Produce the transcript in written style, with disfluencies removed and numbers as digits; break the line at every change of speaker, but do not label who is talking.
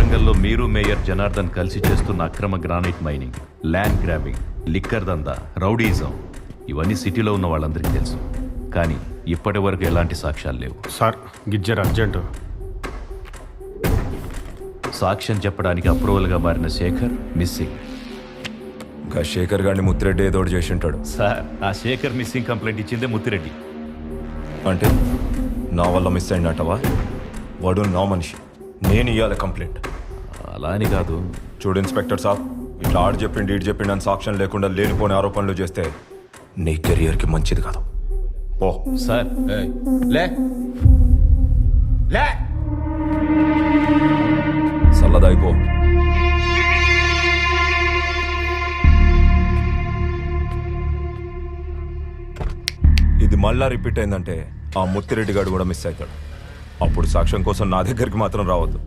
వరంగల్లో మీరు మేయర్ జనార్దన్ కలిసి చేస్తున్న అక్రమ granite mining, land grabbing, liquor దందా, రౌడీజం ఇవన్నీ సిటీలో ఉన్న వాళ్ళందరికీ తెలుసు. కానీ ఇప్పటి వరకు ఎలాంటి సాక్ష్యాలు లేవు.
సార్ గిజ్జర్ అర్జెంటు.
సాక్ష్యం చెప్పడానికి అప్రూవల్గా మారిన శేఖర్ మిస్సింగ్.
ఇంకా శేఖర్ గారిని ముత్తిరెడ్డి ఏదోటి చేసి ఉంటాడు.
సార్, ఆ శేఖర్ మిస్సింగ్ కంప్లైంట్ ఇచ్చిందే ముత్తిరెడ్డి.
అంటే నా వల్ల మిస్ అయిందంటవా? వాడు నా మనిషి, నేను ఇవ్వాలి కంప్లైంట్.
అలా అని కాదు.
చూడు ఇన్స్పెక్టర్ సాబ్, ఇట్లా ఆడు చెప్పిండి ఈడు చెప్పిండి అని సాక్ష్యం లేకుండా లేనిపోని ఆరోపణలు చేస్తే నీ కెరియర్కి మంచిది కాదు. ఓ
సార్
లే లే
సల్లదాయిపో. ఇది మళ్ళా రిపీట్ అయిందంటే ఆ ముత్తిరెడ్డి గారు కూడా మిస్ అవుతాడు. అప్పుడు సాక్ష్యం కోసం నా దగ్గరికి మాత్రం రావద్దు.